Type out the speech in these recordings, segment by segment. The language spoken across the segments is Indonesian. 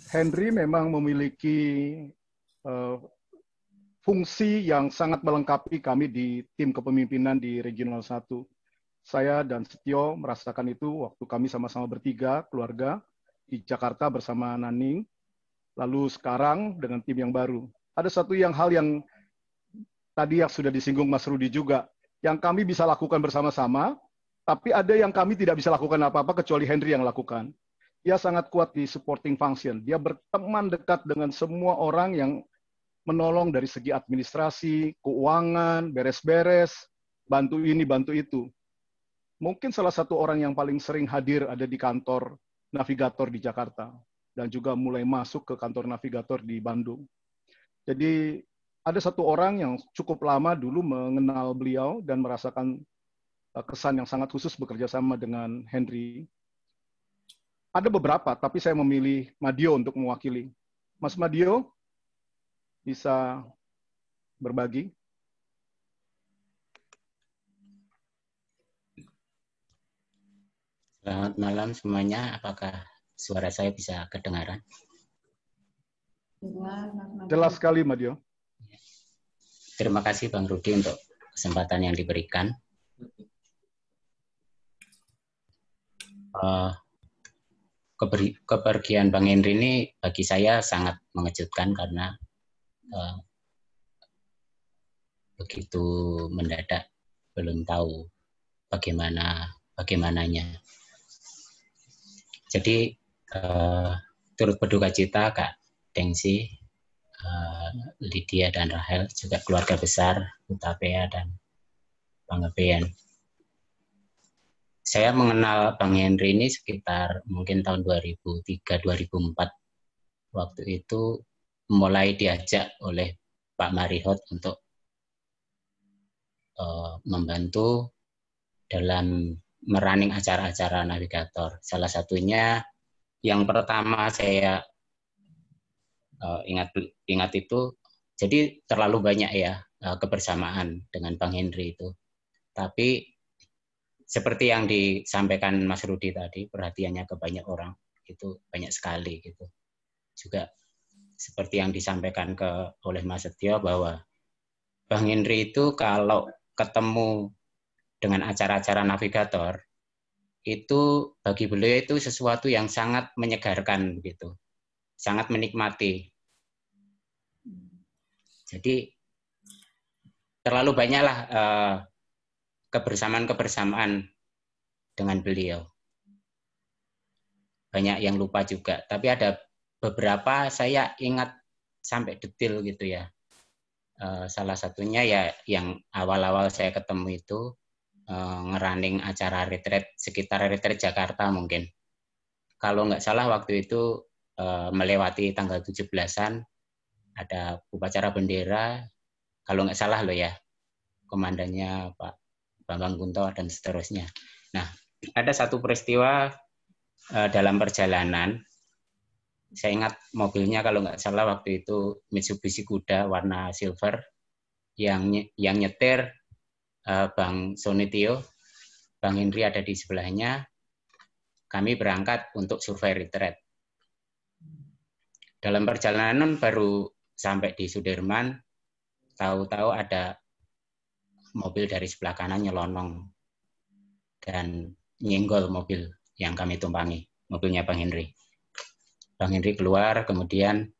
Henry memang memiliki uh, fungsi yang sangat melengkapi kami di tim kepemimpinan di Regional 1. Saya dan Setio merasakan itu waktu kami sama-sama bertiga, keluarga, di Jakarta bersama Naning, lalu sekarang dengan tim yang baru. Ada satu hal yang tadi yang sudah disinggung Mas Rudi juga, yang kami bisa lakukan bersama-sama, tapi ada yang kami tidak bisa lakukan apa-apa kecuali Henry yang lakukan. Dia sangat kuat di supporting function. Dia berteman dekat dengan semua orang yang menolong dari segi administrasi, keuangan, beres-beres, bantu ini, bantu itu. Mungkin salah satu orang yang paling sering hadir ada di kantor navigator di Jakarta dan juga mulai masuk ke kantor navigator di Bandung. Jadi ada satu orang yang cukup lama dulu mengenal beliau dan merasakan kesan yang sangat khusus bekerja sama dengan Henry. Ada beberapa, tapi saya memilih Madio untuk mewakili. Mas Madio bisa berbagi. Selamat malam semuanya. Apakah suara saya bisa kedengaran? Jelas sekali, Madio. Terima kasih Bang Rudi untuk kesempatan yang diberikan. Kepergian Bang Henry ini bagi saya sangat mengejutkan karena begitu mendadak, belum tahu bagaimananya. Jadi turut berduka cita Kak Dengsi, Lydia dan Rahel, juga keluarga besar Utapea dan Bang Ebean. Saya mengenal Bang Henry ini sekitar mungkin tahun 2003-2004. Waktu itu mulai diajak oleh Pak Marihot untuk membantu dalam merunning acara-acara navigator. Salah satunya yang pertama saya ingat itu, jadi terlalu banyak ya kebersamaan dengan Bang Henry itu. Tapi seperti yang disampaikan Mas Rudi tadi, perhatiannya ke banyak orang itu banyak sekali gitu. Juga seperti yang disampaikan oleh Mas Setio bahwa Bang Henry itu kalau ketemu dengan acara-acara navigator itu bagi beliau itu sesuatu yang sangat menyegarkan gitu, sangat menikmati. Jadi terlalu banyaklah kebersamaan dengan beliau. Banyak yang lupa juga, tapi ada beberapa saya ingat sampai detail gitu ya. Salah satunya ya yang awal-awal saya ketemu itu ngerunning acara retreat sekitar retreat Jakarta mungkin. Kalau nggak salah waktu itu melewati tanggal 17-an ada upacara bendera, kalau nggak salah loh ya, komandannya Pak Bambang Kunto dan seterusnya. Nah, ada satu peristiwa dalam perjalanan, saya ingat mobilnya kalau nggak salah waktu itu Mitsubishi Kuda warna silver, yang nyetir Bang Sonitio, Bang Henry ada di sebelahnya, kami berangkat untuk survei retreat. Dalam perjalanan baru sampai di Sudirman, tahu-tahu ada mobil dari sebelah kanan nyelonong dan nyenggol mobil yang kami tumpangi, mobilnya Bang Henry. Bang Henry keluar, kemudian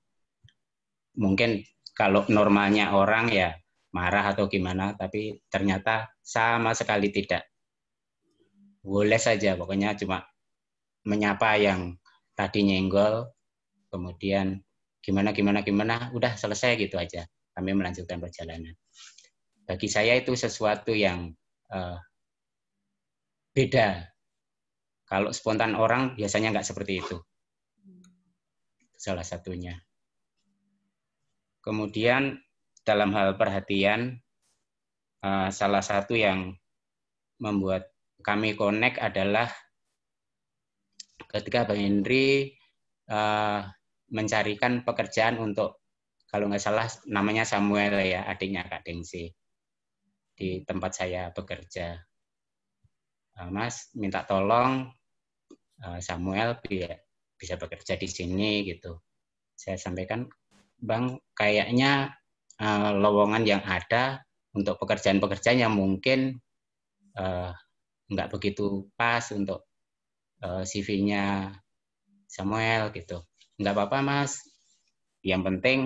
mungkin kalau normalnya orang ya marah atau gimana, tapi ternyata sama sekali tidak. Boleh saja, pokoknya cuma menyapa yang tadi nyenggol, kemudian gimana, udah selesai gitu aja. Kami melanjutkan perjalanan. Bagi saya itu sesuatu yang beda. Kalau spontan orang biasanya nggak seperti itu. Salah satunya. Kemudian dalam hal perhatian, salah satu yang membuat kami connect adalah ketika Bang Henry mencarikan pekerjaan untuk, kalau nggak salah namanya Samuel ya, adiknya Kak Dengsi, di tempat saya bekerja. Mas minta tolong Samuel bisa bekerja di sini gitu. Saya sampaikan, Bang, kayaknya lowongan yang ada untuk pekerjaan-pekerjaan yang mungkin nggak begitu pas untuk CV-nya Samuel gitu. Nggak apa-apa, Mas. Yang penting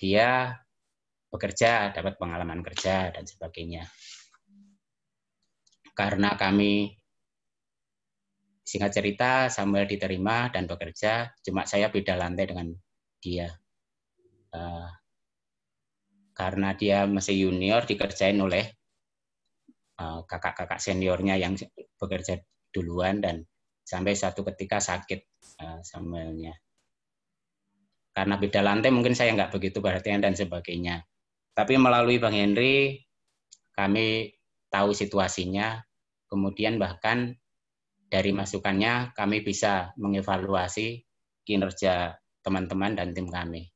dia bekerja, dapat pengalaman kerja dan sebagainya. Karena kami, singkat cerita, Samuel diterima dan bekerja, cuma saya beda lantai dengan dia. Karena dia masih junior, dikerjain oleh kakak-kakak seniornya yang bekerja duluan, dan sampai suatu ketika sakit Samuelnya. Karena beda lantai mungkin saya nggak begitu perhatian dan sebagainya. Tapi melalui Bang Henry, kami tahu situasinya, kemudian bahkan dari masukannya kami bisa mengevaluasi kinerja teman-teman dan tim kami.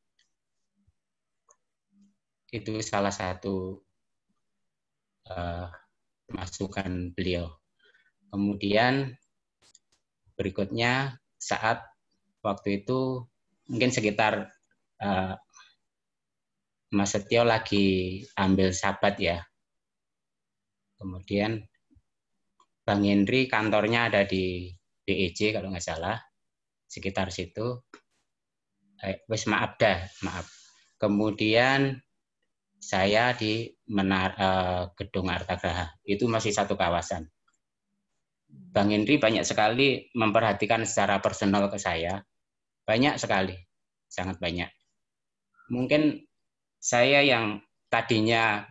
Itu salah satu masukan beliau. Kemudian berikutnya saat waktu itu mungkin sekitar Mas Setio lagi ambil sabat ya. Kemudian Bang Henry kantornya ada di BEJ kalau nggak salah, sekitar situ. Maaf. Kemudian saya di Gedung Artagraha, itu masih satu kawasan. Bang Henry banyak sekali memperhatikan secara personal ke saya, banyak sekali, sangat banyak. Mungkin saya yang tadinya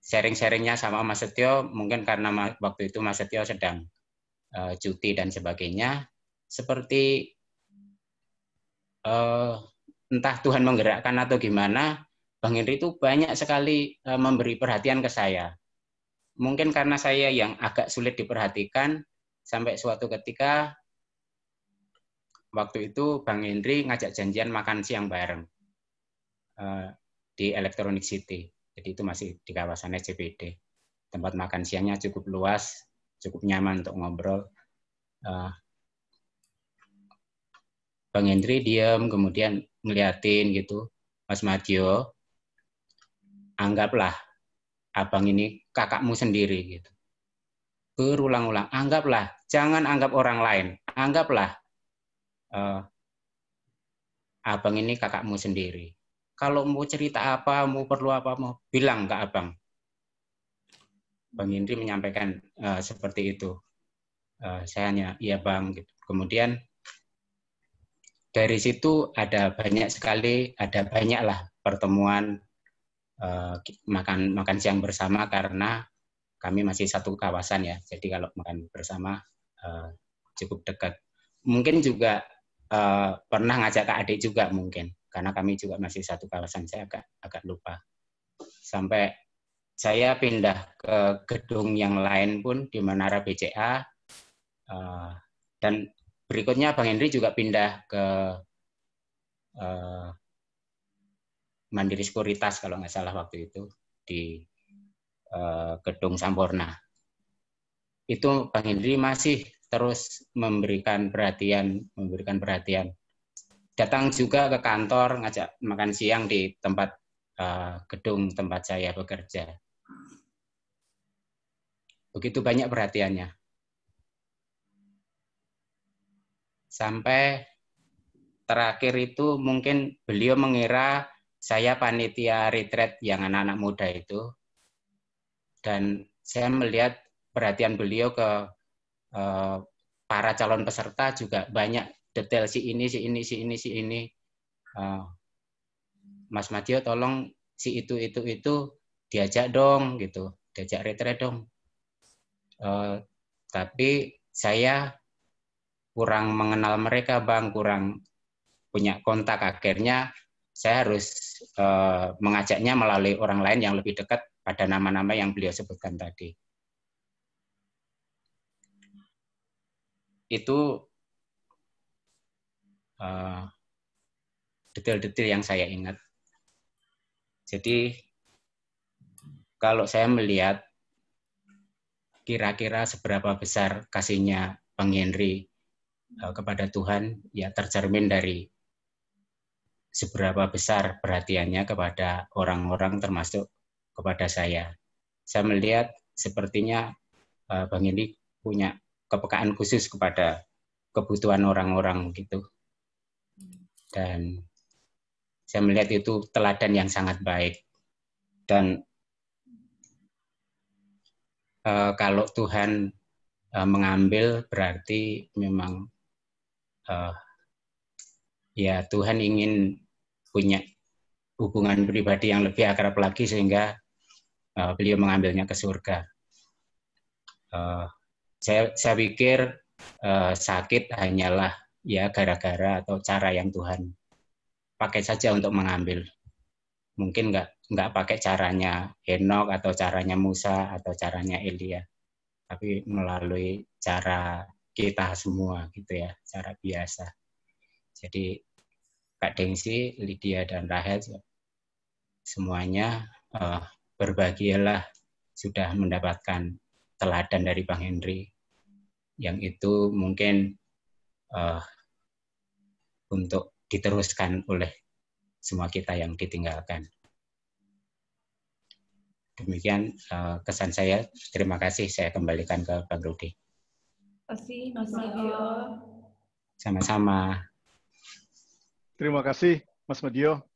sharing-sharingnya sama Mas Setio, mungkin karena waktu itu Mas Setio sedang cuti dan sebagainya, seperti entah Tuhan menggerakkan atau gimana, Bang Henry itu banyak sekali memberi perhatian ke saya. Mungkin karena saya yang agak sulit diperhatikan, sampai suatu ketika waktu itu Bang Henry ngajak janjian makan siang bareng di Electronic City. Jadi itu masih di kawasan SCBD. Tempat makan siangnya cukup luas, cukup nyaman untuk ngobrol. Bang Henry diam, kemudian ngeliatin gitu. Mas Madio, anggaplah abang ini kakakmu sendiri gitu. Berulang-ulang, anggaplah, jangan anggap orang lain, anggaplah abang ini kakakmu sendiri. Kalau mau cerita apa, mau perlu apa, mau bilang ke abang. Bang Henry menyampaikan seperti itu. Saya hanya, iya bang. Gitu. Kemudian dari situ ada banyaklah pertemuan makan siang bersama karena kami masih satu kawasan ya. Jadi kalau makan bersama cukup dekat. Mungkin juga pernah ngajak Kak Adik juga mungkin, karena kami juga masih satu kawasan, saya agak lupa. Sampai saya pindah ke gedung yang lain pun di Menara BCA, dan berikutnya Bang Henry juga pindah ke Mandiri Sekuritas kalau nggak salah waktu itu, di gedung Sampurna. Itu Bang Henry masih terus memberikan perhatian. Datang juga ke kantor, ngajak makan siang di tempat gedung tempat saya bekerja. Begitu banyak perhatiannya. Sampai terakhir itu mungkin beliau mengira saya panitia retreat yang anak-anak muda itu. Dan saya melihat perhatian beliau ke para calon peserta juga banyak detail si ini. Mas Madio tolong si itu diajak dong gitu, diajak retreat dong. Tapi saya kurang mengenal mereka bang, kurang punya kontak, akhirnya saya harus mengajaknya melalui orang lain yang lebih dekat pada nama-nama yang beliau sebutkan tadi. Itu detail-detail yang saya ingat. Jadi kalau saya melihat kira-kira seberapa besar kasihnya Bang Henry kepada Tuhan ya tercermin dari seberapa besar perhatiannya kepada orang-orang termasuk kepada saya. Saya melihat sepertinya Bang Indi punya kepekaan khusus kepada kebutuhan orang-orang gitu. Dan saya melihat itu teladan yang sangat baik. Dan kalau Tuhan mengambil berarti memang ya Tuhan ingin punya hubungan pribadi yang lebih akrab lagi sehingga beliau mengambilnya ke surga. Saya pikir sakit hanyalah ya gara-gara atau cara yang Tuhan pakai saja untuk mengambil. Mungkin nggak pakai caranya Henok atau caranya Musa atau caranya Elia, tapi melalui cara kita semua gitu ya, cara biasa. Jadi Kak Dengsi, Lydia dan Rahel semuanya berbahagialah sudah mendapatkan teladan dari Bang Henry yang itu mungkin untuk diteruskan oleh semua kita yang ditinggalkan. Demikian kesan saya. Terima kasih. Saya kembalikan ke Bang Rudi. Terima kasih, Mas Medio. Sama-sama. Terima kasih, Mas Medio.